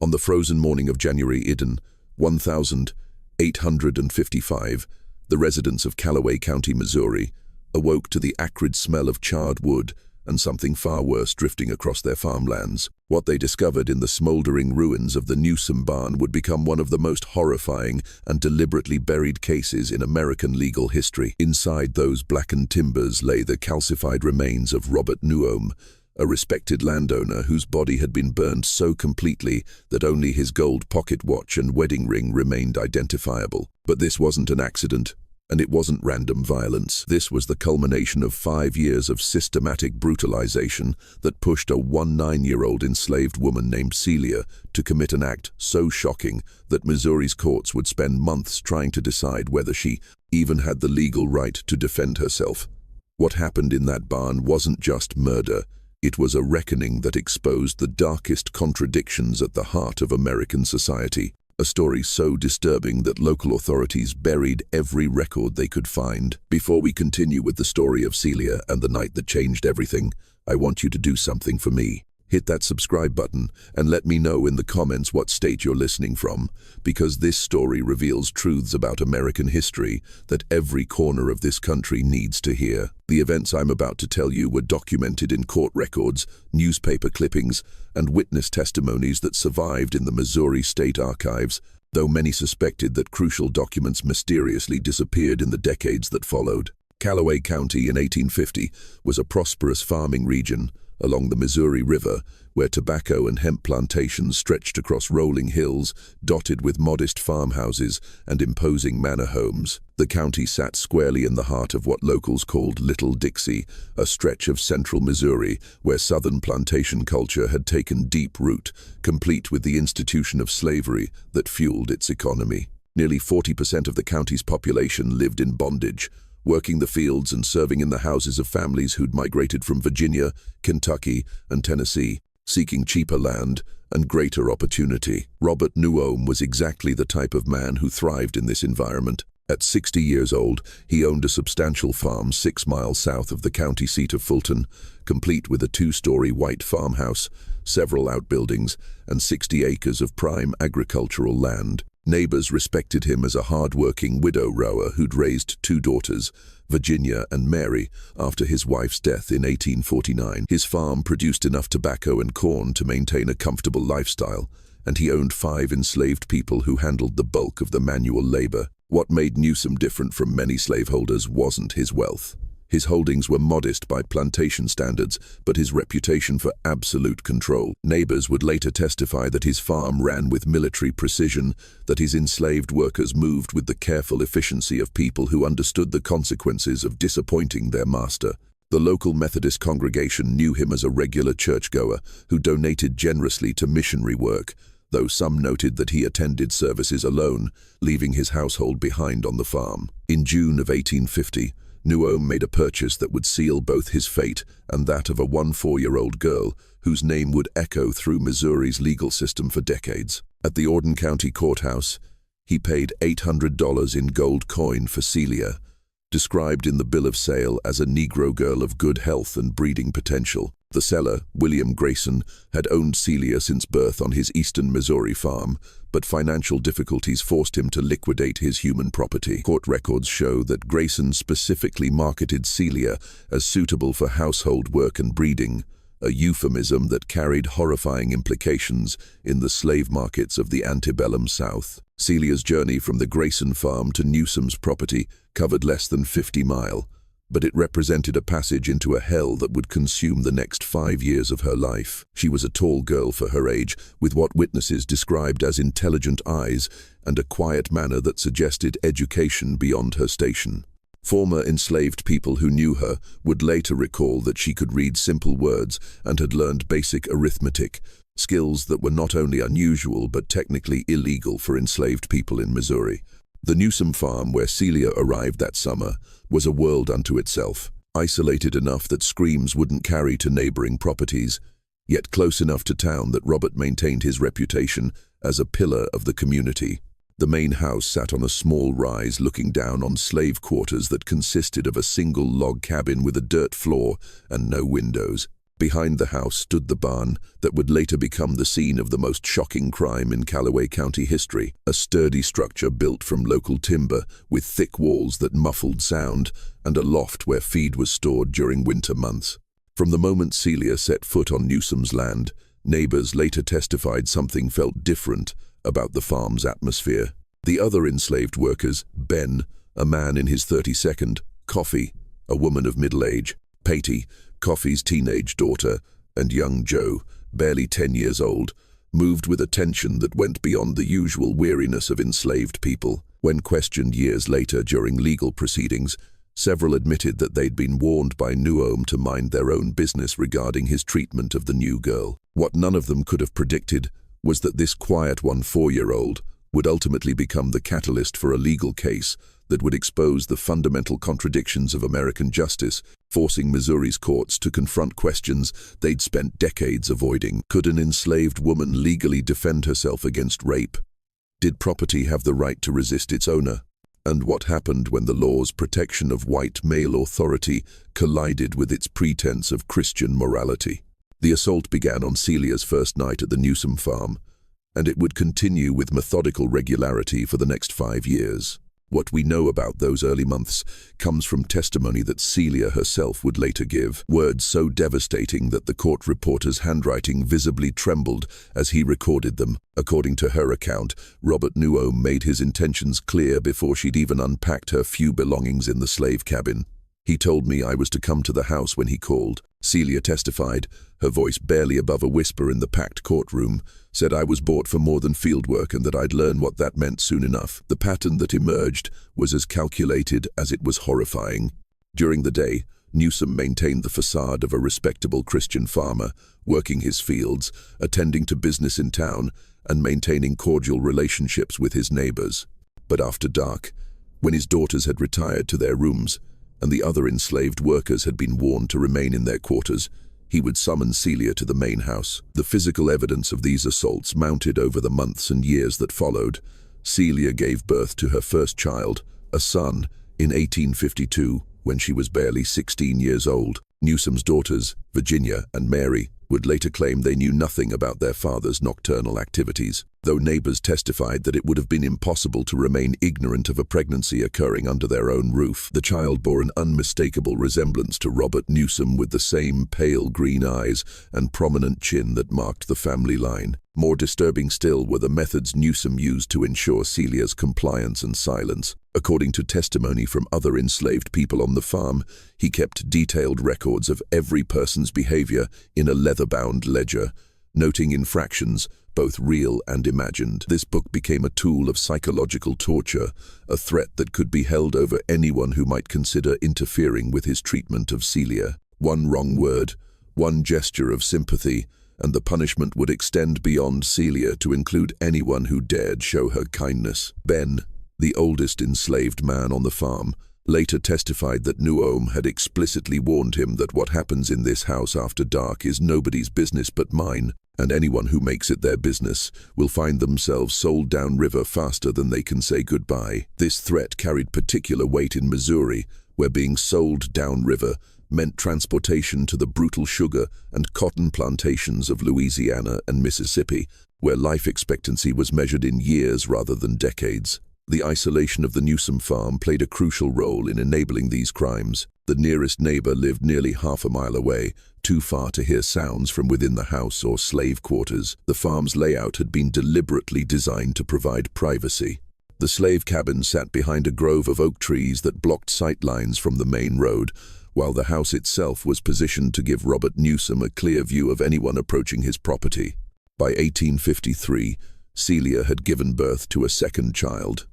On the frozen morning of January 1855, the residents of Callaway County, Missouri, awoke to the acrid smell of charred wood and something far worse drifting across their farmlands. What they discovered in the smoldering ruins of the Newsom barn would become one of the most horrifying and deliberately buried cases in American legal history. Inside those blackened timbers lay the calcified remains of Robert Newsom, a respected landowner whose body had been burned so completely that only his gold pocket watch and wedding ring remained identifiable. But this wasn't an accident, and it wasn't random violence. This was the culmination of 5 years of systematic brutalization that pushed a 19-year-old enslaved woman named Celia to commit an act so shocking that Missouri's courts would spend months trying to decide whether she even had the legal right to defend herself. What happened in that barn wasn't just murder. It was a reckoning that exposed the darkest contradictions at the heart of American society. A story so disturbing that local authorities buried every record they could find. Before we continue with the story of Celia and the night that changed everything, I want you to do something for me. Hit that subscribe button and let me know in the comments what state you're listening from, because this story reveals truths about American history that every corner of this country needs to hear. The events I'm about to tell you were documented in court records, newspaper clippings, and witness testimonies that survived in the Missouri State Archives, though many suspected that crucial documents mysteriously disappeared in the decades that followed. Callaway County in 1850 was a prosperous farming region along the Missouri River, where tobacco and hemp plantations stretched across rolling hills, dotted with modest farmhouses and imposing manor homes. The county sat squarely in the heart of what locals called Little Dixie, a stretch of central Missouri where Southern plantation culture had taken deep root, complete with the institution of slavery that fueled its economy. Nearly 40% of the county's population lived in bondage, working the fields and serving in the houses of families who'd migrated from Virginia, Kentucky, and Tennessee, seeking cheaper land and greater opportunity. Robert Newsom was exactly the type of man who thrived in this environment. At 60 years old, he owned a substantial farm 6 miles south of the county seat of Fulton, complete with a 2-story white farmhouse, several outbuildings, and 60 acres of prime agricultural land. Neighbors respected him as a hard-working widow-rower who'd raised 2 daughters, Virginia and Mary, after his wife's death in 1849. His farm produced enough tobacco and corn to maintain a comfortable lifestyle, and he owned 5 enslaved people who handled the bulk of the manual labor. What made Newsom different from many slaveholders wasn't his wealth. His holdings were modest by plantation standards, but his reputation for absolute control. Neighbors would later testify that his farm ran with military precision, that his enslaved workers moved with the careful efficiency of people who understood the consequences of disappointing their master. The local Methodist congregation knew him as a regular churchgoer who donated generously to missionary work, though some noted that he attended services alone, leaving his household behind on the farm. In June of 1850, Newsom made a purchase that would seal both his fate and that of a 14-year-old girl whose name would echo through Missouri's legal system for decades. At the Ordon County Courthouse, he paid $800 in gold coin for Celia, described in the bill of sale as a Negro girl of good health and breeding potential. The seller, William Grayson, had owned Celia since birth on his eastern Missouri farm, but financial difficulties forced him to liquidate his human property. Court records show that Grayson specifically marketed Celia as suitable for household work and breeding, a euphemism that carried horrifying implications in the slave markets of the antebellum South. Celia's journey from the Grayson farm to Newsom's property covered less than 50 miles, but it represented a passage into a hell that would consume the next 5 years of her life. She was a tall girl for her age, with what witnesses described as intelligent eyes and a quiet manner that suggested education beyond her station. Former enslaved people who knew her would later recall that she could read simple words and had learned basic arithmetic, skills that were not only unusual but technically illegal for enslaved people in Missouri. The Newsom farm where Celia arrived that summer was a world unto itself, isolated enough that screams wouldn't carry to neighboring properties, yet close enough to town that Robert maintained his reputation as a pillar of the community. The main house sat on a small rise looking down on slave quarters that consisted of a single log cabin with a dirt floor and no windows. Behind the house stood the barn that would later become the scene of the most shocking crime in Callaway County history, a sturdy structure built from local timber with thick walls that muffled sound and a loft where feed was stored during winter months. From the moment Celia set foot on Newsom's land, neighbors later testified something felt different about the farm's atmosphere. The other enslaved workers, Ben, a man in his 32nd, Coffee, a woman of middle age, Patty, Coffee's teenage daughter, and young Joe, barely 10 years old, moved with a tension that went beyond the usual weariness of enslaved people. When questioned years later during legal proceedings, several admitted that they'd been warned by Newsom to mind their own business regarding his treatment of the new girl. What none of them could have predicted was that this quiet 4-year-old would ultimately become the catalyst for a legal case that would expose the fundamental contradictions of American justice, forcing Missouri's courts to confront questions they'd spent decades avoiding. Could an enslaved woman legally defend herself against rape? Did property have the right to resist its owner? And what happened when the law's protection of white male authority collided with its pretense of Christian morality? The assault began on Celia's first night at the Newsom farm, and it would continue with methodical regularity for the next 5 years. What we know about those early months comes from testimony that Celia herself would later give, words so devastating that the court reporter's handwriting visibly trembled as he recorded them. According to her account, Robert Newsom made his intentions clear before she'd even unpacked her few belongings in the slave cabin. He told me I was to come to the house when he called. Celia testified, her voice barely above a whisper in the packed courtroom, said I was bought for more than fieldwork and that I'd learn what that meant soon enough. The pattern that emerged was as calculated as it was horrifying. During the day, Newsom maintained the facade of a respectable Christian farmer, working his fields, attending to business in town, and maintaining cordial relationships with his neighbors. But after dark, when his daughters had retired to their rooms, and the other enslaved workers had been warned to remain in their quarters, he would summon Celia to the main house. The physical evidence of these assaults mounted over the months and years that followed. Celia gave birth to her first child, a son, in 1852, when she was barely 16 years old. Newsom's daughters, Virginia and Mary, would later claim they knew nothing about their father's nocturnal activities, though neighbors testified that it would have been impossible to remain ignorant of a pregnancy occurring under their own roof. The child bore an unmistakable resemblance to Robert Newsom, with the same pale green eyes and prominent chin that marked the family line. More disturbing still were the methods Newsom used to ensure Celia's compliance and silence. According to testimony from other enslaved people on the farm, he kept detailed records of every person's behavior in a leather-bound ledger, noting infractions, both real and imagined. This book became a tool of psychological torture, a threat that could be held over anyone who might consider interfering with his treatment of Celia. One wrong word, one gesture of sympathy, and the punishment would extend beyond Celia to include anyone who dared show her kindness. Ben, the oldest enslaved man on the farm, later testified that Newsom had explicitly warned him that what happens in this house after dark is nobody's business but mine, and anyone who makes it their business will find themselves sold downriver faster than they can say goodbye. This threat carried particular weight in Missouri, where being sold downriver meant transportation to the brutal sugar and cotton plantations of Louisiana and Mississippi, where life expectancy was measured in years rather than decades. The isolation of the Newsom farm played a crucial role in enabling these crimes. The nearest neighbor lived nearly half a mile away, too far to hear sounds from within the house or slave quarters. The farm's layout had been deliberately designed to provide privacy. The slave cabin sat behind a grove of oak trees that blocked sight lines from the main road, while the house itself was positioned to give Robert Newsom a clear view of anyone approaching his property. By 1853, Celia had given birth to a second child.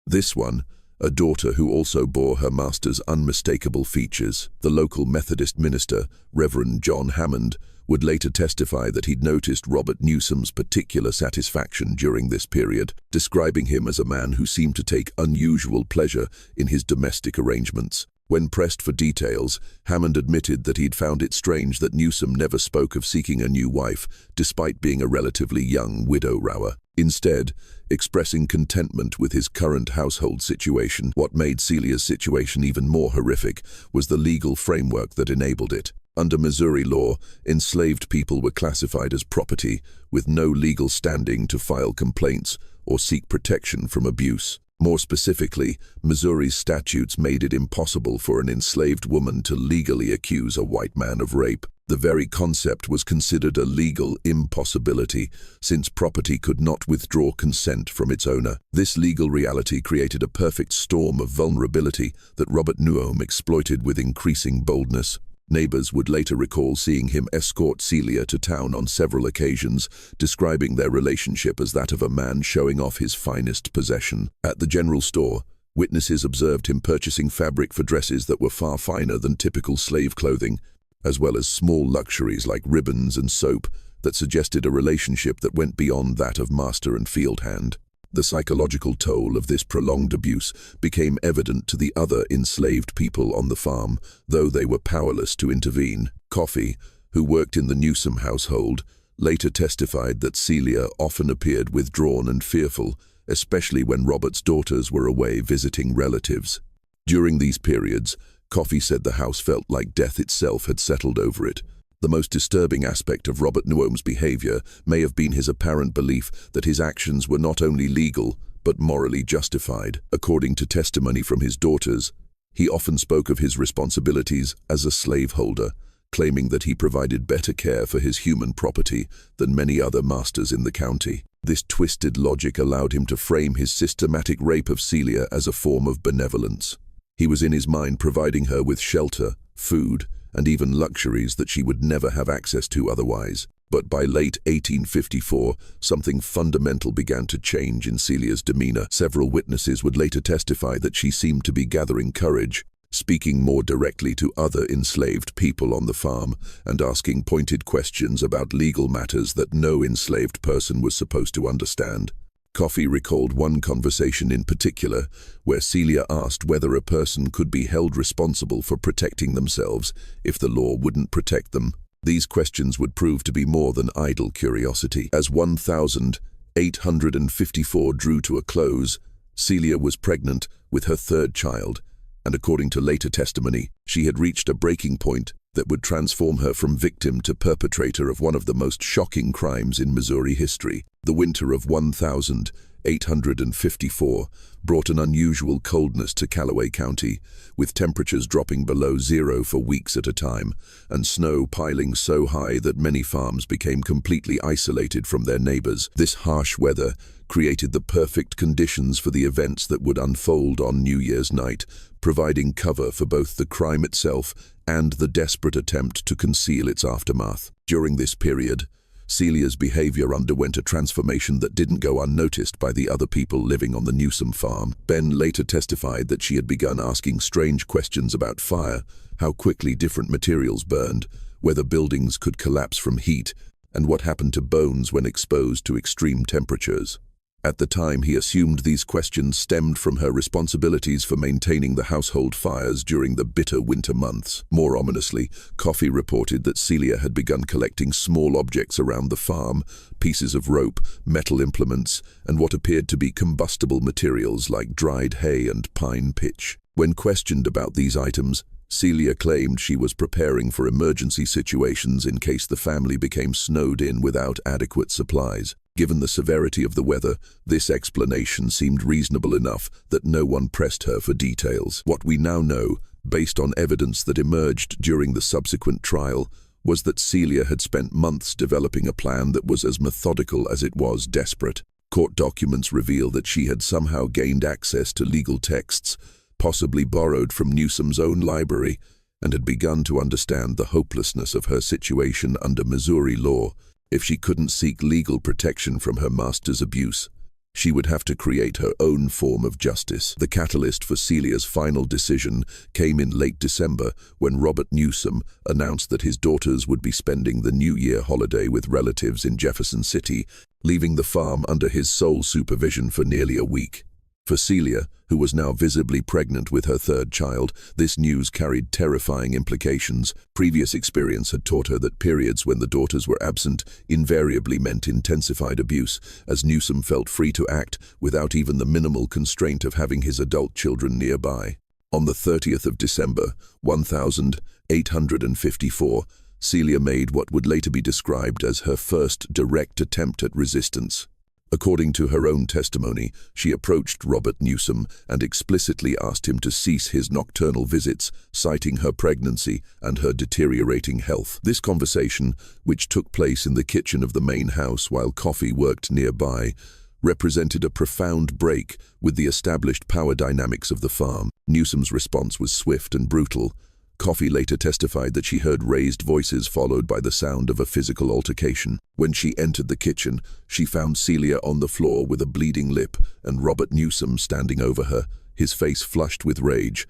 This one, a daughter who also bore her master's unmistakable features. The local Methodist minister, Reverend John Hammond, would later testify that he'd noticed Robert Newsom's particular satisfaction during this period, describing him as a man who seemed to take unusual pleasure in his domestic arrangements. When pressed for details, Hammond admitted that he'd found it strange that Newsom never spoke of seeking a new wife, despite being a relatively young widow-rower. Instead, expressing contentment with his current household situation. What made Celia's situation even more horrific was the legal framework that enabled it. Under Missouri law, enslaved people were classified as property, with no legal standing to file complaints or seek protection from abuse. More specifically, Missouri's statutes made it impossible for an enslaved woman to legally accuse a white man of rape. The very concept was considered a legal impossibility, since property could not withdraw consent from its owner. This legal reality created a perfect storm of vulnerability that Robert Nuom exploited with increasing boldness. Neighbors would later recall seeing him escort Celia to town on several occasions, describing their relationship as that of a man showing off his finest possession. At the general store, witnesses observed him purchasing fabric for dresses that were far finer than typical slave clothing, as well as small luxuries like ribbons and soap that suggested a relationship that went beyond that of master and field hand. The psychological toll of this prolonged abuse became evident to the other enslaved people on the farm, though they were powerless to intervene. Coffee, who worked in the Newsom household, later testified that Celia often appeared withdrawn and fearful, especially when Robert's daughters were away visiting relatives. During these periods, Coffee said the house felt like death itself had settled over it. The most disturbing aspect of Robert Nuom's behavior may have been his apparent belief that his actions were not only legal, but morally justified. According to testimony from his daughters, he often spoke of his responsibilities as a slaveholder, claiming that he provided better care for his human property than many other masters in the county. This twisted logic allowed him to frame his systematic rape of Celia as a form of benevolence. He was in his mind providing her with shelter, food, and even luxuries that she would never have access to otherwise. But by late 1854, something fundamental began to change in Celia's demeanor. Several witnesses would later testify that she seemed to be gathering courage, speaking more directly to other enslaved people on the farm, and asking pointed questions about legal matters that no enslaved person was supposed to understand. Coffee recalled one conversation in particular, where Celia asked whether a person could be held responsible for protecting themselves if the law wouldn't protect them. These questions would prove to be more than idle curiosity. As 1854 drew to a close, Celia was pregnant with her third child, and according to later testimony, she had reached a breaking point that would transform her from victim to perpetrator of one of the most shocking crimes in Missouri history. The winter of 1854 brought an unusual coldness to Callaway County, with temperatures dropping below zero for weeks at a time, and snow piling so high that many farms became completely isolated from their neighbors. This harsh weather created the perfect conditions for the events that would unfold on New Year's night, providing cover for both the crime itself and the desperate attempt to conceal its aftermath. During this period, Celia's behavior underwent a transformation that didn't go unnoticed by the other people living on the Newsom farm. Ben later testified that she had begun asking strange questions about fire, how quickly different materials burned, whether buildings could collapse from heat, and what happened to bones when exposed to extreme temperatures. At the time, he assumed these questions stemmed from her responsibilities for maintaining the household fires during the bitter winter months. More ominously, Coffee reported that Celia had begun collecting small objects around the farm, pieces of rope, metal implements, and what appeared to be combustible materials like dried hay and pine pitch. When questioned about these items, Celia claimed she was preparing for emergency situations in case the family became snowed in without adequate supplies. Given the severity of the weather, this explanation seemed reasonable enough that no one pressed her for details. What we now know, based on evidence that emerged during the subsequent trial, was that Celia had spent months developing a plan that was as methodical as it was desperate. Court documents reveal that she had somehow gained access to legal texts, possibly borrowed from Newsom's own library, and had begun to understand the hopelessness of her situation under Missouri law. If she couldn't seek legal protection from her master's abuse, she would have to create her own form of justice. The catalyst for Celia's final decision came in late December when Robert Newsom announced that his daughters would be spending the New Year holiday with relatives in Jefferson City, leaving the farm under his sole supervision for nearly a week. For Celia, who was now visibly pregnant with her third child, this news carried terrifying implications. Previous experience had taught her that periods when the daughters were absent invariably meant intensified abuse, as Newsom felt free to act without even the minimal constraint of having his adult children nearby. On the 30th of December, 1854, Celia made what would later be described as her first direct attempt at resistance. According to her own testimony, she approached Robert Newsom and explicitly asked him to cease his nocturnal visits, citing her pregnancy and her deteriorating health. This conversation, which took place in the kitchen of the main house while Coffee worked nearby, represented a profound break with the established power dynamics of the farm. Newsom's response was swift and brutal. Coffee later testified that she heard raised voices followed by the sound of a physical altercation. When she entered the kitchen, she found Celia on the floor with a bleeding lip and Robert Newsom standing over her, his face flushed with rage.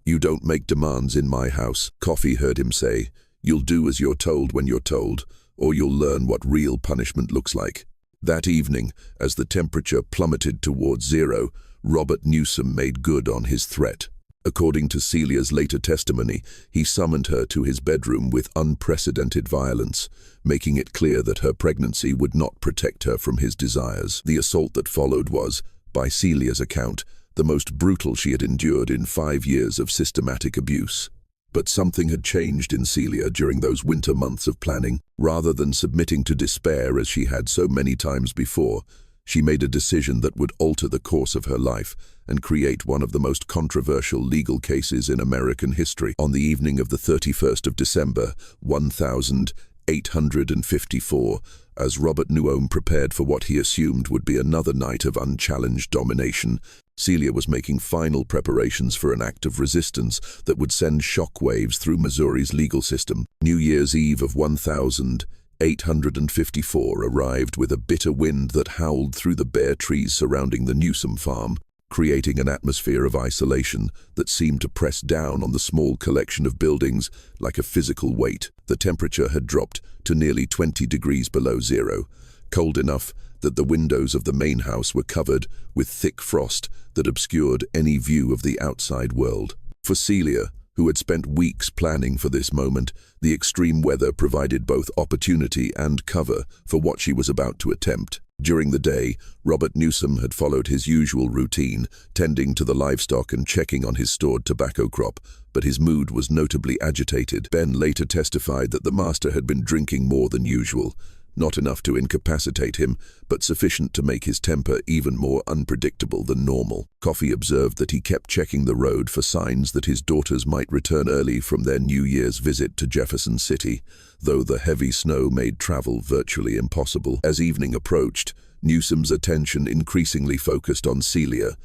"You don't make demands in my house," Coffee heard him say. "You'll do as you're told when you're told, or you'll learn what real punishment looks like." That evening, as the temperature plummeted towards zero, Robert Newsom made good on his threat. According to Celia's later testimony, he summoned her to his bedroom with unprecedented violence, making it clear that her pregnancy would not protect her from his desires. The assault that followed was, by Celia's account, the most brutal she had endured in 5 years of systematic abuse. But something had changed in Celia during those winter months of planning. Rather than submitting to despair as she had so many times before, she made a decision that would alter the course of her life and create one of the most controversial legal cases in American history. On the evening of the 31st of December, 1854, as Robert Newsom prepared for what he assumed would be another night of unchallenged domination, Celia was making final preparations for an act of resistance that would send shockwaves through Missouri's legal system. New Year's Eve of 1854 arrived with a bitter wind that howled through the bare trees surrounding the Newsom farm, creating an atmosphere of isolation that seemed to press down on the small collection of buildings like a physical weight. The temperature had dropped to nearly 20 degrees below zero, cold enough that the windows of the main house were covered with thick frost that obscured any view of the outside world. For Celia, who had spent weeks planning for this moment, the extreme weather provided both opportunity and cover for what she was about to attempt. During the day, Robert Newsom had followed his usual routine, tending to the livestock and checking on his stored tobacco crop, but his mood was notably agitated. Ben later testified that the master had been drinking more than usual, not enough to incapacitate him, but sufficient to make his temper even more unpredictable than normal. Coffee observed that he kept checking the road for signs that his daughters might return early from their New Year's visit to Jefferson City, though the heavy snow made travel virtually impossible. As evening approached, Newsom's attention increasingly focused on Celia,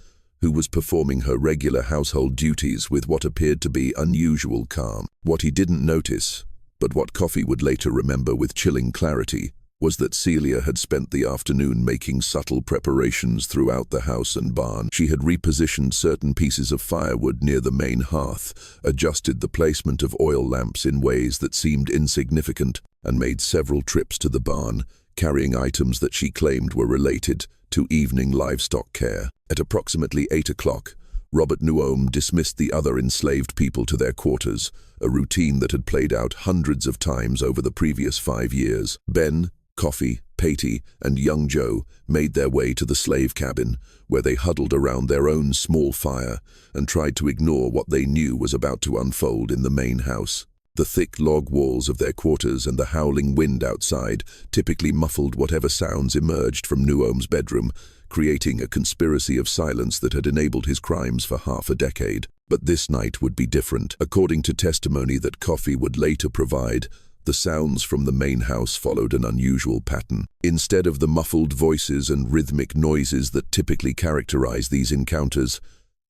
who was performing her regular household duties with what appeared to be unusual calm. What he didn't notice, but what Coffee would later remember with chilling clarity, was that Celia had spent the afternoon making subtle preparations throughout the house and barn. She had repositioned certain pieces of firewood near the main hearth, adjusted the placement of oil lamps in ways that seemed insignificant, and made several trips to the barn, carrying items that she claimed were related to evening livestock care. At approximately 8 o'clock, Robert Newsom dismissed the other enslaved people to their quarters, a routine that had played out hundreds of times over the previous 5 years. Ben, Coffee, Patty, and young Joe made their way to the slave cabin, where they huddled around their own small fire and tried to ignore what they knew was about to unfold in the main house. The thick log walls of their quarters and the howling wind outside typically muffled whatever sounds emerged from Newsom's bedroom, creating a conspiracy of silence that had enabled his crimes for half a decade. But this night would be different. According to testimony that Coffee would later provide, the sounds from the main house followed an unusual pattern. Instead of the muffled voices and rhythmic noises that typically characterize these encounters,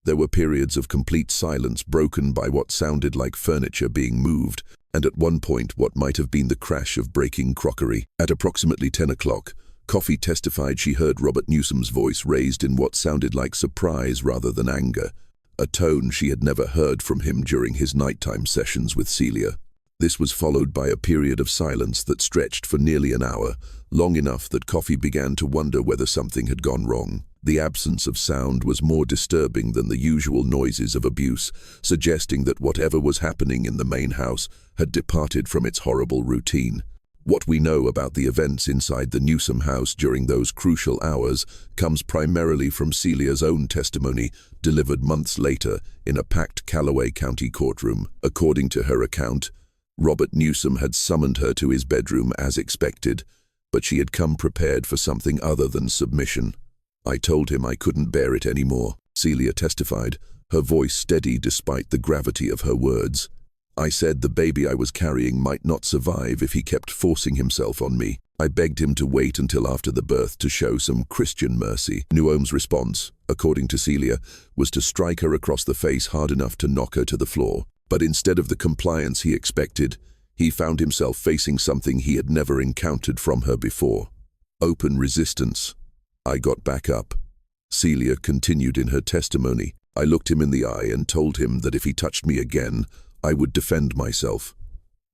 there were periods of complete silence broken by what sounded like furniture being moved, and at one point what might have been the crash of breaking crockery. At approximately 10 o'clock, Coffee testified she heard Robert Newsom's voice raised in what sounded like surprise rather than anger, a tone she had never heard from him during his nighttime sessions with Celia. This was followed by a period of silence that stretched for nearly an hour, long enough that Coffee began to wonder whether something had gone wrong. The absence of sound was more disturbing than the usual noises of abuse, suggesting that whatever was happening in the main house had departed from its horrible routine. What we know about the events inside the Newsom house during those crucial hours comes primarily from Celia's own testimony, delivered months later in a packed Callaway County courtroom. According to her account, Robert Newsom had summoned her to his bedroom as expected, but she had come prepared for something other than submission. "I told him I couldn't bear it anymore," Celia testified, her voice steady despite the gravity of her words. "I said the baby I was carrying might not survive if he kept forcing himself on me. I begged him to wait until after the birth to show some Christian mercy." Newom's response, according to Celia, was to strike her across the face hard enough to knock her to the floor. But instead of the compliance he expected, he found himself facing something he had never encountered from her before: open resistance. "I got back up," Celia continued in her testimony. "I looked him in the eye and told him that if he touched me again, I would defend myself.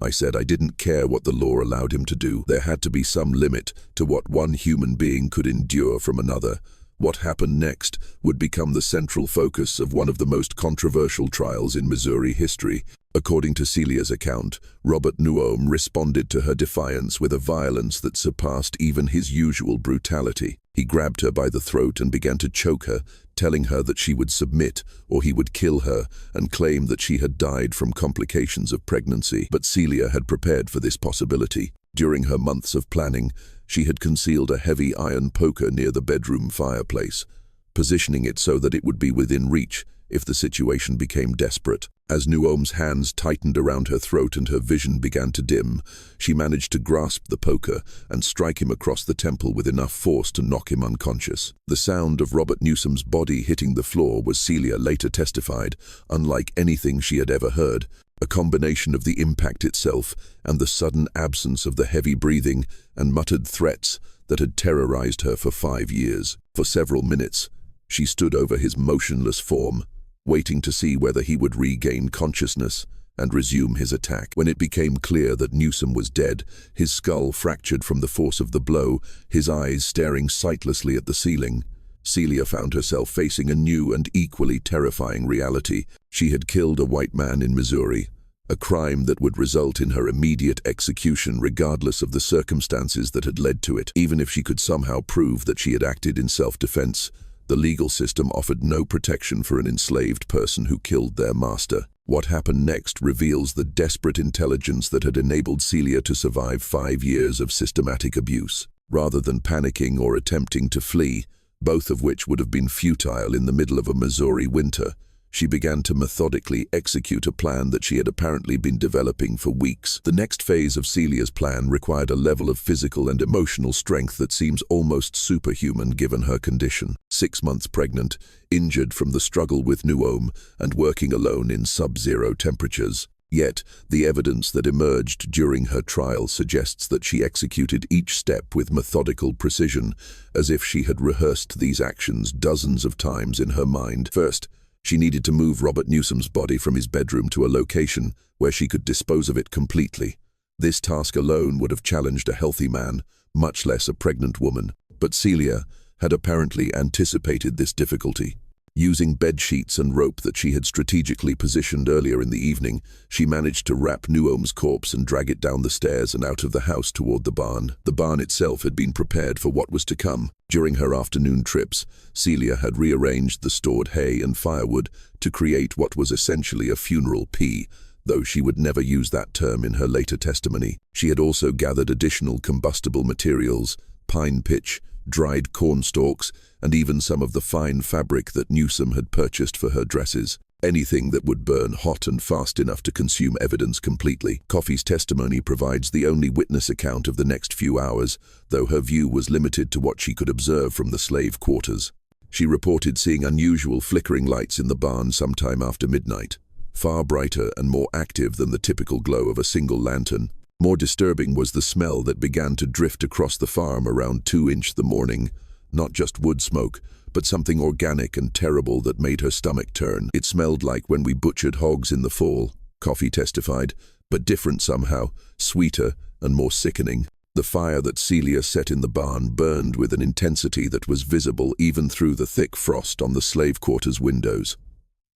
I said I didn't care what the law allowed him to do. There had to be some limit to what one human being could endure from another. What happened next would become the central focus of one of the most controversial trials in Missouri history." According to Celia's account, Robert Newom responded to her defiance with a violence that surpassed even his usual brutality. He grabbed her by the throat and began to choke her, telling her that she would submit or he would kill her, and claim that she had died from complications of pregnancy. But Celia had prepared for this possibility. During her months of planning, she had concealed a heavy iron poker near the bedroom fireplace, positioning it so that it would be within reach if the situation became desperate. As Newom's hands tightened around her throat and her vision began to dim, she managed to grasp the poker and strike him across the temple with enough force to knock him unconscious. The sound of Robert Newsom's body hitting the floor was, Celia later testified, unlike anything she had ever heard. A combination of the impact itself and the sudden absence of the heavy breathing and muttered threats that had terrorized her for 5 years. For several minutes, she stood over his motionless form, waiting to see whether he would regain consciousness and resume his attack. When it became clear that Newsom was dead, his skull fractured from the force of the blow, his eyes staring sightlessly at the ceiling, Celia found herself facing a new and equally terrifying reality. She had killed a white man in Missouri, a crime that would result in her immediate execution regardless of the circumstances that had led to it. Even if she could somehow prove that she had acted in self-defense, the legal system offered no protection for an enslaved person who killed their master. What happened next reveals the desperate intelligence that had enabled Celia to survive 5 years of systematic abuse. Rather than panicking or attempting to flee, both of which would have been futile in the middle of a Missouri winter, she began to methodically execute a plan that she had apparently been developing for weeks. The next phase of Celia's plan required a level of physical and emotional strength that seems almost superhuman given her condition. 6 months pregnant, injured from the struggle with Newom, and working alone in sub-zero temperatures. Yet, the evidence that emerged during her trial suggests that she executed each step with methodical precision, as if she had rehearsed these actions dozens of times in her mind. First, she needed to move Robert Newsom's body from his bedroom to a location where she could dispose of it completely. This task alone would have challenged a healthy man, much less a pregnant woman. But Celia had apparently anticipated this difficulty. Using bed sheets and rope that she had strategically positioned earlier in the evening, she managed to wrap Newom's corpse and drag it down the stairs and out of the house toward the barn. The barn itself had been prepared for what was to come. During her afternoon trips, Celia had rearranged the stored hay and firewood to create what was essentially a funeral pea, though she would never use that term in her later testimony. She had also gathered additional combustible materials, pine pitch, dried corn stalks, and even some of the fine fabric that Newsom had purchased for her dresses. Anything that would burn hot and fast enough to consume evidence completely. Coffey's testimony provides the only witness account of the next few hours, though her view was limited to what she could observe from the slave quarters. She reported seeing unusual flickering lights in the barn sometime after midnight, far brighter and more active than the typical glow of a single lantern. More disturbing was the smell that began to drift across the farm around 2 the morning, not just wood smoke, but something organic and terrible that made her stomach turn. It smelled like when we butchered hogs in the fall, Coffey testified, but different somehow, sweeter and more sickening. The fire that Celia set in the barn burned with an intensity that was visible even through the thick frost on the slave quarters windows.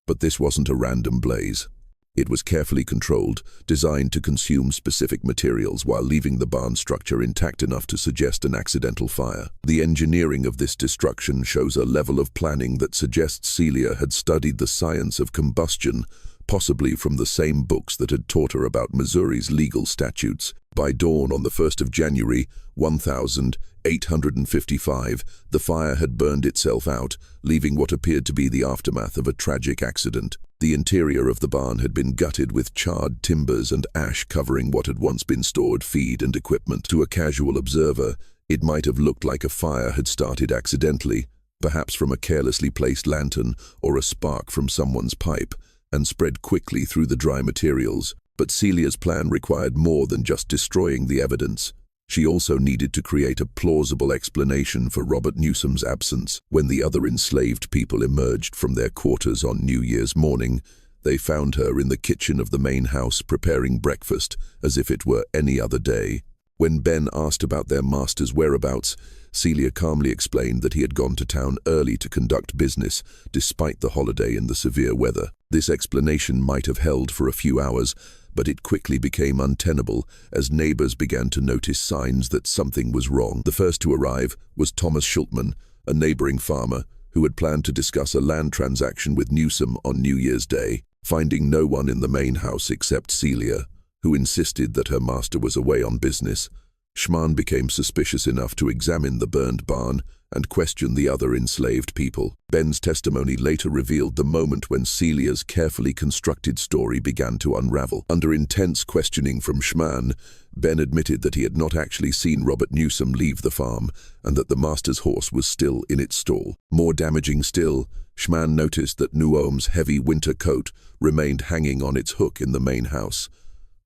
But this wasn't a random blaze. It was carefully controlled, designed to consume specific materials while leaving the barn structure intact enough to suggest an accidental fire. The engineering of this destruction shows a level of planning that suggests Celia had studied the science of combustion, possibly from the same books that had taught her about Missouri's legal statutes. By dawn on the 1st of January, 1855, the fire had burned itself out, leaving what appeared to be the aftermath of a tragic accident. The interior of the barn had been gutted with charred timbers and ash covering what had once been stored feed and equipment. To a casual observer, it might have looked like a fire had started accidentally, perhaps from a carelessly placed lantern or a spark from someone's pipe, and spread quickly through the dry materials. But Celia's plan required more than just destroying the evidence. She also needed to create a plausible explanation for Robert Newsom's absence. When the other enslaved people emerged from their quarters on New Year's morning, they found her in the kitchen of the main house preparing breakfast as if it were any other day. When Ben asked about their master's whereabouts, Celia calmly explained that he had gone to town early to conduct business, despite the holiday and the severe weather. This explanation might have held for a few hours, but it quickly became untenable as neighbors began to notice signs that something was wrong. The first to arrive was Thomas Schultman, a neighboring farmer, who had planned to discuss a land transaction with Newsom on New Year's Day. Finding no one in the main house except Celia, who insisted that her master was away on business, Schman became suspicious enough to examine the burned barn and question the other enslaved people. Ben's testimony later revealed the moment when Celia's carefully constructed story began to unravel. Under intense questioning from Schman, Ben admitted that he had not actually seen Robert Newsom leave the farm and that the master's horse was still in its stall. More damaging still, Schman noticed that Newom's heavy winter coat remained hanging on its hook in the main house.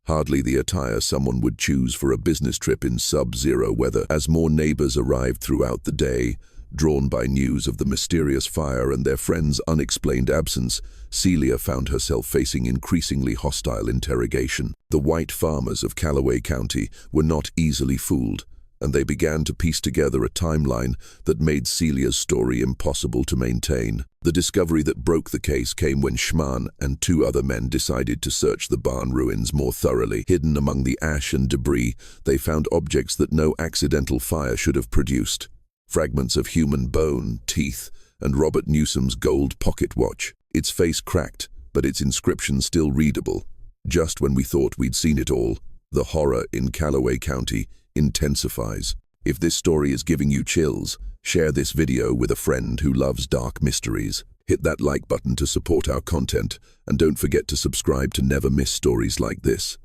Hardly the attire someone would choose for a business trip in sub-zero weather. As more neighbors arrived throughout the day, drawn by news of the mysterious fire and their friend's unexplained absence, Celia found herself facing increasingly hostile interrogation. The white farmers of Callaway County were not easily fooled, and they began to piece together a timeline that made Celia's story impossible to maintain. The discovery that broke the case came when Schman and two other men decided to search the barn ruins more thoroughly. Hidden among the ash and debris, they found objects that no accidental fire should have produced. Fragments of human bone, teeth, and Robert Newsom's gold pocket watch. Its face cracked, but its inscription still readable. Just when we thought we'd seen it all, the horror in Callaway County intensifies. If this story is giving you chills, share this video with a friend who loves dark mysteries. Hit that like button to support our content, and don't forget to subscribe to never miss stories like this.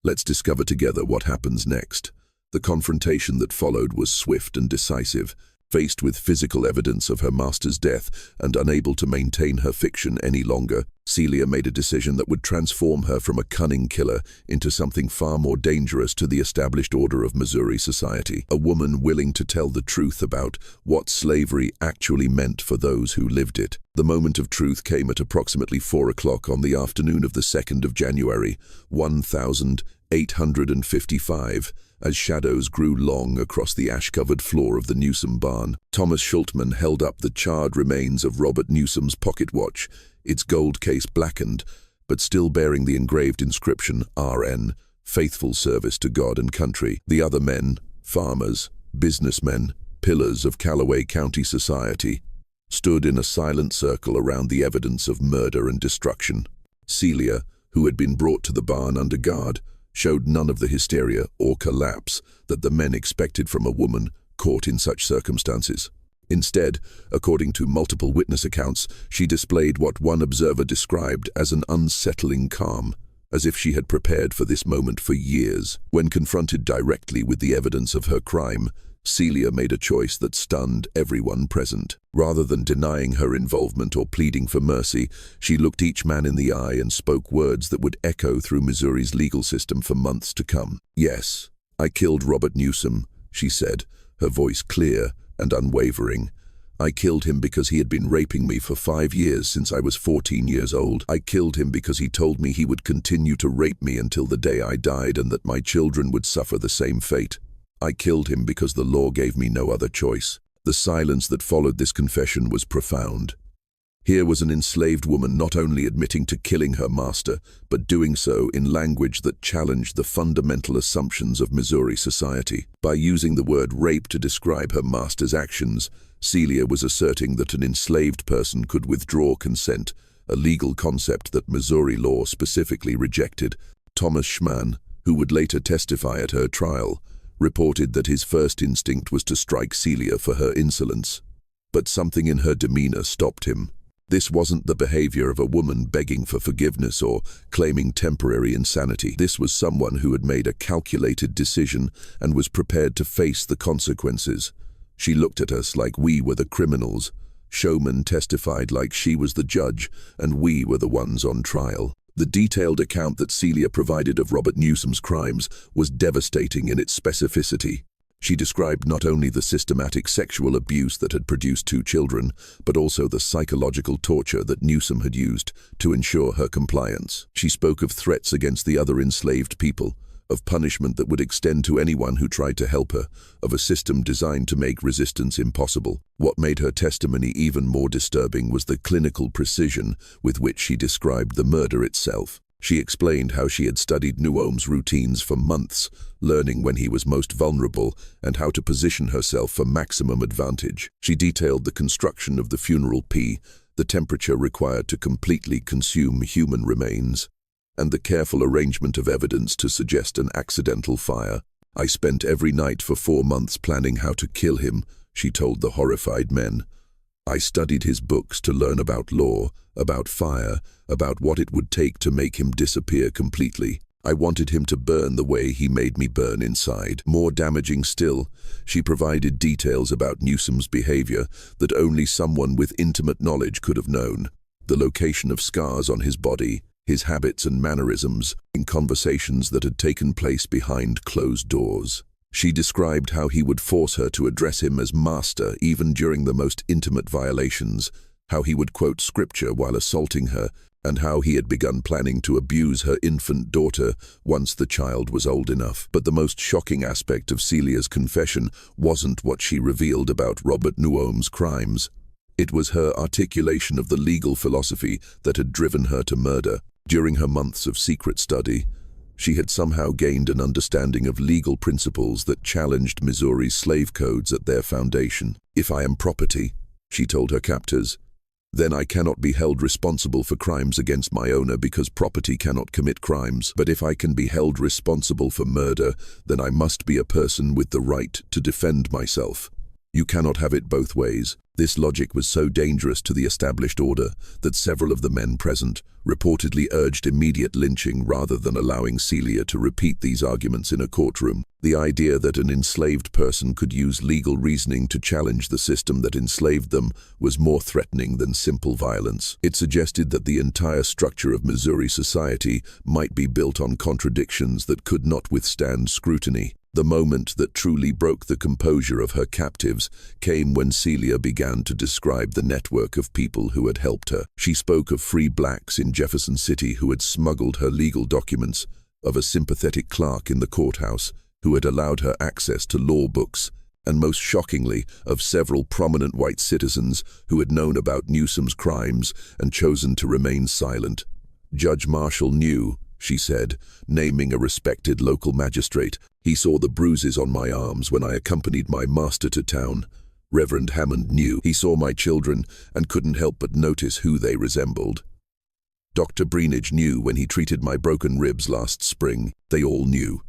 Let's discover together what happens next. The confrontation that followed was swift and decisive. Faced with physical evidence of her master's death and unable to maintain her fiction any longer, Celia made a decision that would transform her from a cunning killer into something far more dangerous to the established order of Missouri society. A woman willing to tell the truth about what slavery actually meant for those who lived it. The moment of truth came at approximately 4 o'clock on the afternoon of the 2nd of January, 1855. As shadows grew long across the ash-covered floor of the Newsom barn. Thomas Schultman held up the charred remains of Robert Newsom's pocket watch, its gold case blackened, but still bearing the engraved inscription RN, faithful service to God and country. The other men, farmers, businessmen, pillars of Callaway County society, stood in a silent circle around the evidence of murder and destruction. Celia, who had been brought to the barn under guard, showed none of the hysteria or collapse that the men expected from a woman caught in such circumstances. Instead, according to multiple witness accounts, she displayed what one observer described as an unsettling calm, as if she had prepared for this moment for years. When confronted directly with the evidence of her crime, Celia made a choice that stunned everyone present. Rather than denying her involvement or pleading for mercy, she looked each man in the eye and spoke words that would echo through Missouri's legal system for months to come. "Yes, I killed Robert Newsom," she said, her voice clear and unwavering. I killed him because he had been raping me for 5 years since I was 14 years old. I killed him because he told me he would continue to rape me until the day I died and that my children would suffer the same fate. I killed him because the law gave me no other choice. The silence that followed this confession was profound. Here was an enslaved woman not only admitting to killing her master, but doing so in language that challenged the fundamental assumptions of Missouri society. By using the word rape to describe her master's actions, Celia was asserting that an enslaved person could withdraw consent, a legal concept that Missouri law specifically rejected. Thomas Schmann, who would later testify at her trial, reported that his first instinct was to strike Celia for her insolence. But something in her demeanor stopped him. This wasn't the behavior of a woman begging for forgiveness or claiming temporary insanity. This was someone who had made a calculated decision and was prepared to face the consequences. She looked at us like we were the criminals. Showman testified like she was the judge and we were the ones on trial. The detailed account that Celia provided of Robert Newsom's crimes was devastating in its specificity. She described not only the systematic sexual abuse that had produced 2 children, but also the psychological torture that Newsom had used to ensure her compliance. She spoke of threats against the other enslaved people, of punishment that would extend to anyone who tried to help her, of a system designed to make resistance impossible. What made her testimony even more disturbing was the clinical precision with which she described the murder itself. She explained how she had studied Newsom's routines for months, learning when he was most vulnerable and how to position herself for maximum advantage. She detailed the construction of the funeral pea, the temperature required to completely consume human remains, and the careful arrangement of evidence to suggest an accidental fire. I spent every night for 4 months planning how to kill him, she told the horrified men. I studied his books to learn about law, about fire, about what it would take to make him disappear completely. I wanted him to burn the way he made me burn inside. More damaging still, she provided details about Newsom's behavior that only someone with intimate knowledge could have known. The location of scars on his body, his habits and mannerisms, in conversations that had taken place behind closed doors. She described how he would force her to address him as master even during the most intimate violations, how he would quote scripture while assaulting her, and how he had begun planning to abuse her infant daughter once the child was old enough. But the most shocking aspect of Celia's confession wasn't what she revealed about Robert Newsom's crimes. It was her articulation of the legal philosophy that had driven her to murder. During her months of secret study, she had somehow gained an understanding of legal principles that challenged Missouri's slave codes at their foundation. If I am property, she told her captors, then I cannot be held responsible for crimes against my owner because property cannot commit crimes. But if I can be held responsible for murder, then I must be a person with the right to defend myself. You cannot have it both ways. This logic was so dangerous to the established order that several of the men present reportedly urged immediate lynching rather than allowing Celia to repeat these arguments in a courtroom. The idea that an enslaved person could use legal reasoning to challenge the system that enslaved them was more threatening than simple violence. It suggested that the entire structure of Missouri society might be built on contradictions that could not withstand scrutiny. The moment that truly broke the composure of her captives came when Celia began to describe the network of people who had helped her. She spoke of free blacks in Jefferson City who had smuggled her legal documents, of a sympathetic clerk in the courthouse who had allowed her access to law books, and most shockingly, of several prominent white citizens who had known about Newsom's crimes and chosen to remain silent. Judge Marshall knew, she said, naming a respected local magistrate. He saw the bruises on my arms when I accompanied my master to town. Reverend Hammond knew. He saw my children and couldn't help but notice who they resembled. Dr. Breenidge knew when he treated my broken ribs last spring. They all knew.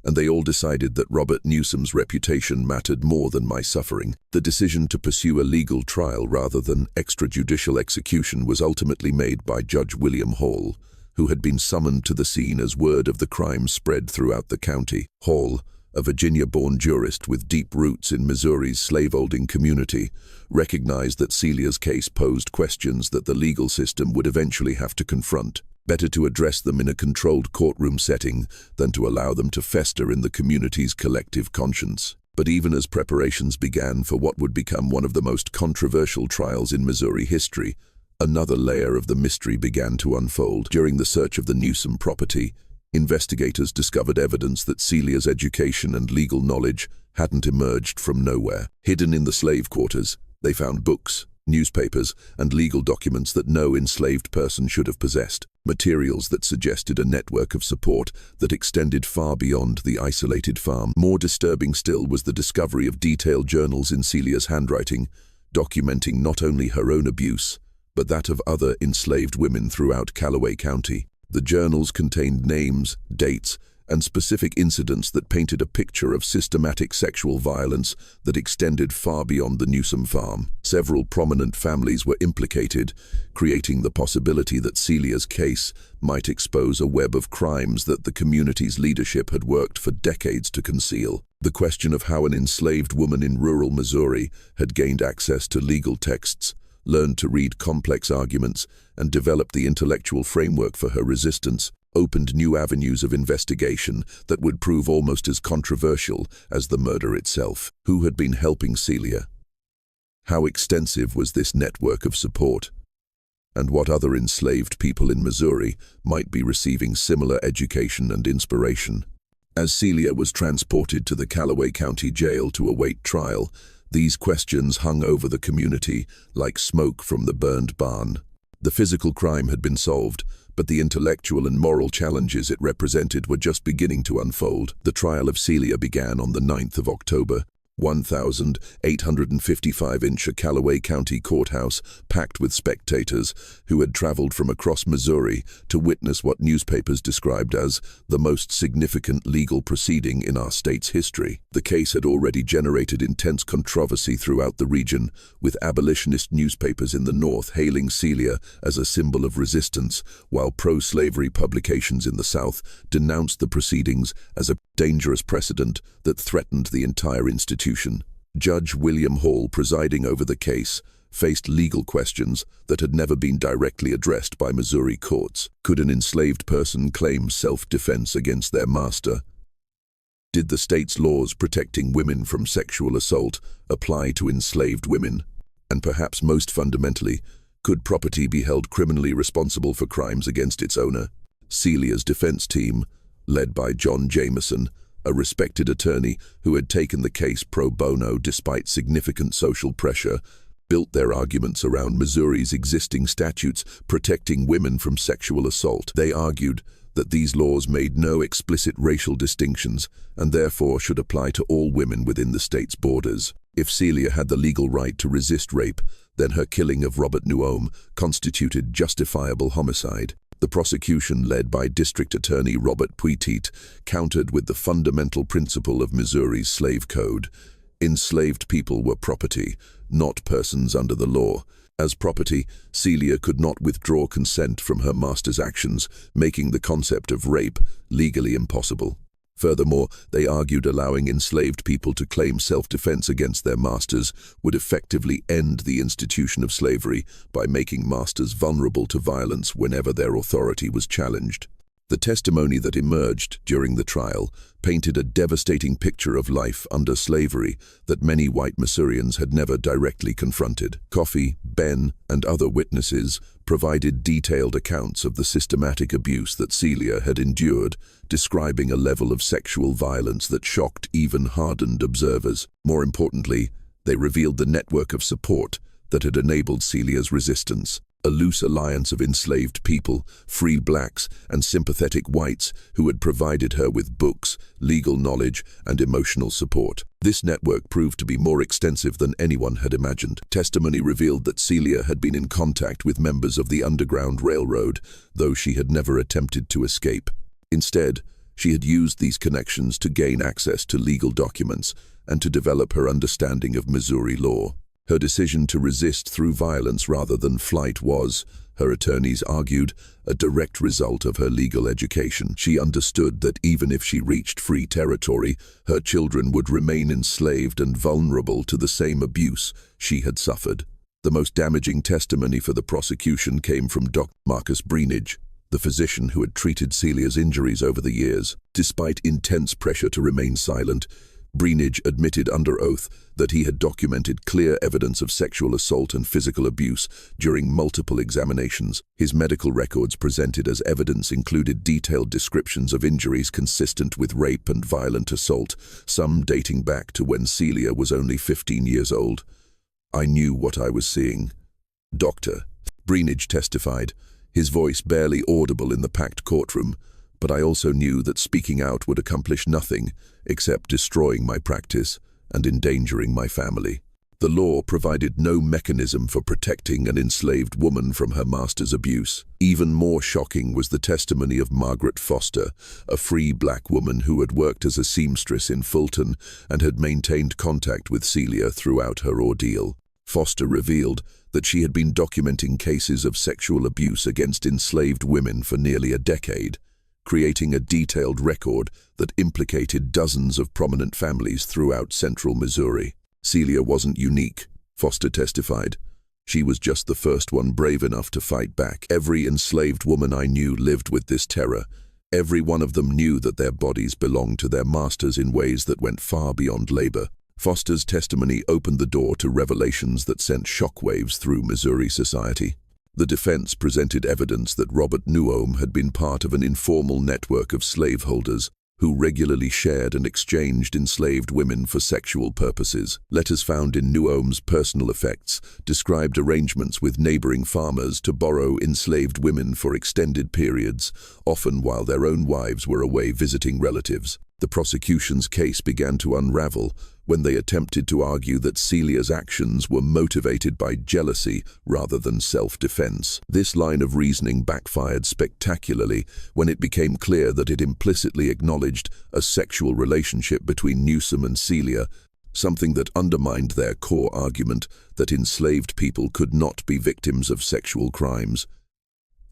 And they all decided that Robert Newsom's reputation mattered more than my suffering. The decision to pursue a legal trial rather than extrajudicial execution was ultimately made by Judge William Hall, who had been summoned to the scene as word of the crime spread throughout the county. Hall, a Virginia-born jurist with deep roots in Missouri's slaveholding community, recognized that Celia's case posed questions that the legal system would eventually have to confront. Better to address them in a controlled courtroom setting than to allow them to fester in the community's collective conscience. But even as preparations began for what would become one of the most controversial trials in Missouri history, another layer of the mystery began to unfold. During the search of the Newsom property, investigators discovered evidence that Celia's education and legal knowledge hadn't emerged from nowhere. Hidden in the slave quarters, they found books, newspapers, and legal documents that no enslaved person should have possessed, materials that suggested a network of support that extended far beyond the isolated farm. More disturbing still was the discovery of detailed journals in Celia's handwriting, documenting not only her own abuse, but that of other enslaved women throughout Callaway County. The journals contained names, dates, and specific incidents that painted a picture of systematic sexual violence that extended far beyond the Newsom farm. Several prominent families were implicated, creating the possibility that Celia's case might expose a web of crimes that the community's leadership had worked for decades to conceal. The question of how an enslaved woman in rural Missouri had gained access to legal texts, learned to read complex arguments, and developed the intellectual framework for her resistance opened new avenues of investigation that would prove almost as controversial as the murder itself. Who had been helping Celia? How extensive was this network of support? And what other enslaved people in Missouri might be receiving similar education and inspiration? As Celia was transported to the Callaway County Jail to await trial, these questions hung over the community like smoke from the burned barn. The physical crime had been solved, but the intellectual and moral challenges it represented were just beginning to unfold. The trial of Celia began on the 9th of October, 1,855 in Callaway County Courthouse, packed with spectators who had traveled from across Missouri to witness what newspapers described as the most significant legal proceeding in our state's history. The case had already generated intense controversy throughout the region, with abolitionist newspapers in the North hailing Celia as a symbol of resistance, while pro-slavery publications in the South denounced the proceedings as a dangerous precedent that threatened the entire institution. Judge William Hall, presiding over the case, faced legal questions that had never been directly addressed by Missouri courts. Could an enslaved person claim self-defense against their master? Did the state's laws protecting women from sexual assault apply to enslaved women? And perhaps most fundamentally, could property be held criminally responsible for crimes against its owner? Celia's defense team, led by John Jameson, a respected attorney who had taken the case pro bono despite significant social pressure, built their arguments around Missouri's existing statutes protecting women from sexual assault. They argued that these laws made no explicit racial distinctions and therefore should apply to all women within the state's borders. If Celia had the legal right to resist rape, then her killing of Robert Newsom constituted justifiable homicide. The prosecution, led by District Attorney Robert Puitit, countered with the fundamental principle of Missouri's slave code. Enslaved people were property, not persons under the law. As property, Celia could not withdraw consent from her master's actions, making the concept of rape legally impossible. Furthermore, they argued allowing enslaved people to claim self-defense against their masters would effectively end the institution of slavery by making masters vulnerable to violence whenever their authority was challenged. The testimony that emerged during the trial painted a devastating picture of life under slavery that many white Missourians had never directly confronted. Coffee, Ben, and other witnesses provided detailed accounts of the systematic abuse that Celia had endured, describing a level of sexual violence that shocked even hardened observers. More importantly, they revealed the network of support that had enabled Celia's resistance. A loose alliance of enslaved people, free blacks, and sympathetic whites who had provided her with books, legal knowledge, and emotional support. This network proved to be more extensive than anyone had imagined. Testimony revealed that Celia had been in contact with members of the Underground Railroad, though she had never attempted to escape. Instead, she had used these connections to gain access to legal documents and to develop her understanding of Missouri law. Her decision to resist through violence rather than flight was, her attorneys argued, a direct result of her legal education. She understood that even if she reached free territory, her children would remain enslaved and vulnerable to the same abuse she had suffered. The most damaging testimony for the prosecution came from Dr. Marcus Breenage, the physician who had treated Celia's injuries over the years. Despite intense pressure to remain silent, Breenidge admitted under oath that he had documented clear evidence of sexual assault and physical abuse during multiple examinations. His medical records presented as evidence included detailed descriptions of injuries consistent with rape and violent assault, some dating back to when Celia was only 15 years old. "I knew what I was seeing." Dr. Breenidge testified, his voice barely audible in the packed courtroom, "But I also knew that speaking out would accomplish nothing except destroying my practice and endangering my family." The law provided no mechanism for protecting an enslaved woman from her master's abuse. Even more shocking was the testimony of Margaret Foster, a free black woman who had worked as a seamstress in Fulton and had maintained contact with Celia throughout her ordeal. Foster revealed that she had been documenting cases of sexual abuse against enslaved women for nearly a decade, creating a detailed record that implicated dozens of prominent families throughout central Missouri. Celia wasn't unique, Foster testified. She was just the first one brave enough to fight back. "Every enslaved woman I knew lived with this terror. Every one of them knew that their bodies belonged to their masters in ways that went far beyond labor." Foster's testimony opened the door to revelations that sent shockwaves through Missouri society. The defense presented evidence that Robert Newhome had been part of an informal network of slaveholders who regularly shared and exchanged enslaved women for sexual purposes. Letters found in Newhome's personal effects described arrangements with neighboring farmers to borrow enslaved women for extended periods, often while their own wives were away visiting relatives. The prosecution's case began to unravel when they attempted to argue that Celia's actions were motivated by jealousy rather than self-defense. This line of reasoning backfired spectacularly when it became clear that it implicitly acknowledged a sexual relationship between Newhome and Celia, something that undermined their core argument that enslaved people could not be victims of sexual crimes.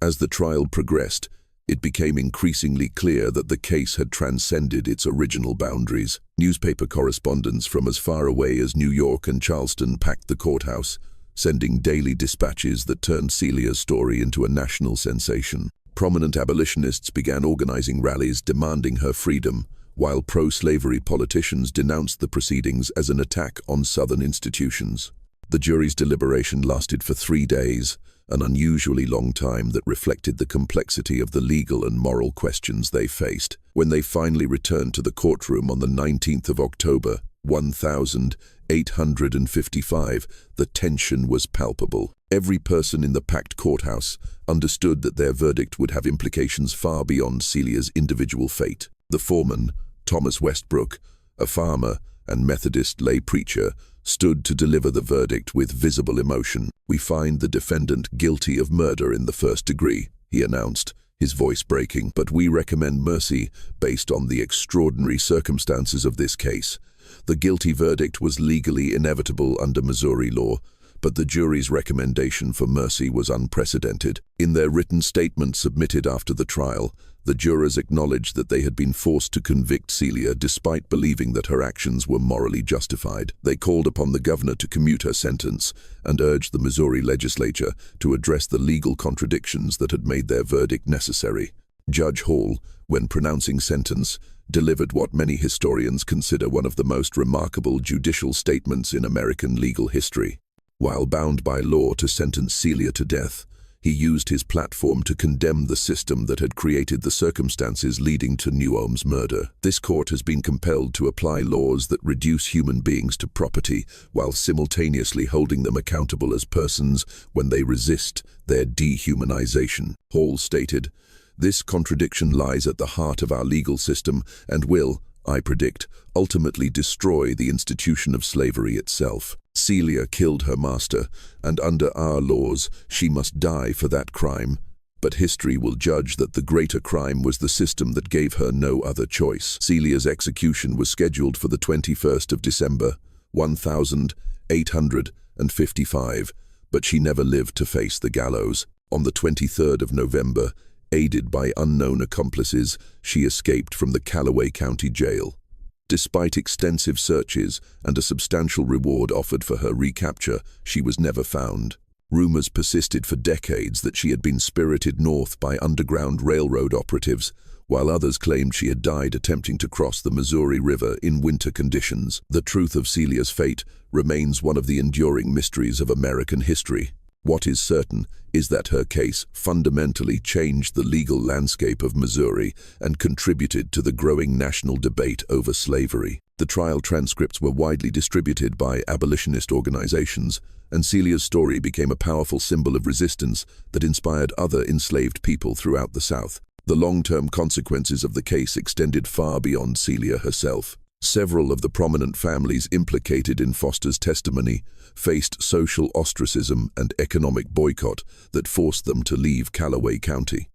As the trial progressed, it became increasingly clear that the case had transcended its original boundaries. Newspaper correspondents from as far away as New York and Charleston packed the courthouse, sending daily dispatches that turned Celia's story into a national sensation. Prominent abolitionists began organizing rallies demanding her freedom, while pro-slavery politicians denounced the proceedings as an attack on Southern institutions. The jury's deliberation lasted for 3 days, an unusually long time that reflected the complexity of the legal and moral questions they faced. When they finally returned to the courtroom on the 19th of October, 1855, the tension was palpable. Every person in the packed courthouse understood that their verdict would have implications far beyond Celia's individual fate. The foreman, Thomas Westbrook, a farmer and Methodist lay preacher, stood to deliver the verdict with visible emotion. "We find the defendant guilty of murder in the first degree," he announced, his voice breaking, "but we recommend mercy based on the extraordinary circumstances of this case." The guilty verdict was legally inevitable under Missouri law, but the jury's recommendation for mercy was unprecedented. In their written statement submitted after the trial, the jurors acknowledged that they had been forced to convict Celia despite believing that her actions were morally justified. They called upon the governor to commute her sentence and urged the Missouri legislature to address the legal contradictions that had made their verdict necessary. Judge Hall, when pronouncing sentence, delivered what many historians consider one of the most remarkable judicial statements in American legal history. While bound by law to sentence Celia to death, he used his platform to condemn the system that had created the circumstances leading to Newhome's murder. "This court has been compelled to apply laws that reduce human beings to property while simultaneously holding them accountable as persons when they resist their dehumanization," Hall stated. "This contradiction lies at the heart of our legal system and will, I predict, ultimately destroy the institution of slavery itself. Celia killed her master, and under our laws, she must die for that crime. But history will judge that the greater crime was the system that gave her no other choice." Celia's execution was scheduled for the 21st of December, 1855, but she never lived to face the gallows. On the 23rd of November, aided by unknown accomplices, she escaped from the Callaway County Jail. Despite extensive searches and a substantial reward offered for her recapture, she was never found. Rumors persisted for decades that she had been spirited north by Underground Railroad operatives, while others claimed she had died attempting to cross the Missouri River in winter conditions. The truth of Celia's fate remains one of the enduring mysteries of American history. What is certain is that her case fundamentally changed the legal landscape of Missouri and contributed to the growing national debate over slavery. The trial transcripts were widely distributed by abolitionist organizations, and Celia's story became a powerful symbol of resistance that inspired other enslaved people throughout the South. The long-term consequences of the case extended far beyond Celia herself. Several of the prominent families implicated in Foster's testimony faced social ostracism and economic boycott that forced them to leave Callaway County.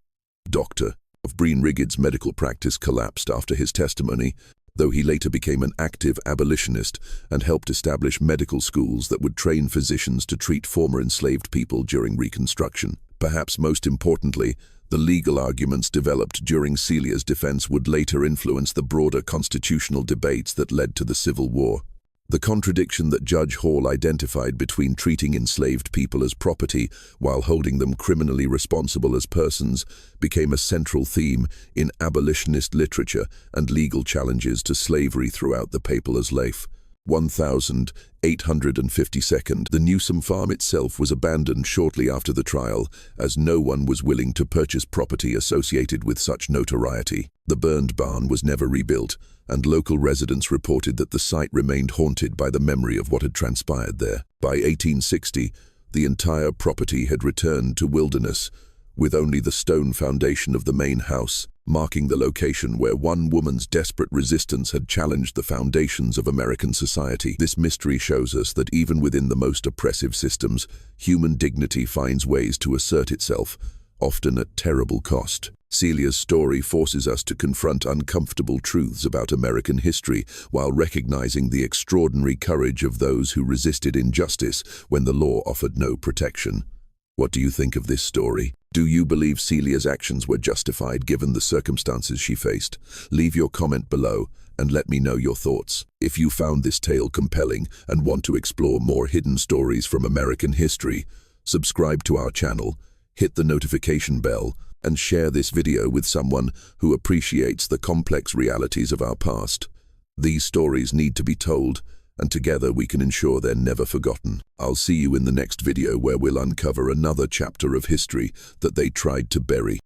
Dr. Breen Rigged's medical practice collapsed after his testimony, though he later became an active abolitionist and helped establish medical schools that would train physicians to treat former enslaved people during Reconstruction. Perhaps most importantly, the legal arguments developed during Celia's defense would later influence the broader constitutional debates that led to the Civil War. The contradiction that Judge Hall identified between treating enslaved people as property while holding them criminally responsible as persons became a central theme in abolitionist literature and legal challenges to slavery throughout the Papal Life. 1852. The Newsom farm itself was abandoned shortly after the trial, as no one was willing to purchase property associated with such notoriety. The burned barn was never rebuilt, and local residents reported that the site remained haunted by the memory of what had transpired there. By 1860, the entire property had returned to wilderness, with only the stone foundation of the main house marking the location where one woman's desperate resistance had challenged the foundations of American society. This mystery shows us that even within the most oppressive systems, human dignity finds ways to assert itself, often at terrible cost. Celia's story forces us to confront uncomfortable truths about American history while recognizing the extraordinary courage of those who resisted injustice when the law offered no protection. What do you think of this story? Do you believe Celia's actions were justified given the circumstances she faced? Leave your comment below and let me know your thoughts. If you found this tale compelling and want to explore more hidden stories from American history, subscribe to our channel, hit the notification bell, and share this video with someone who appreciates the complex realities of our past. These stories need to be told, and together we can ensure they're never forgotten. I'll see you in the next video where we'll uncover another chapter of history that they tried to bury.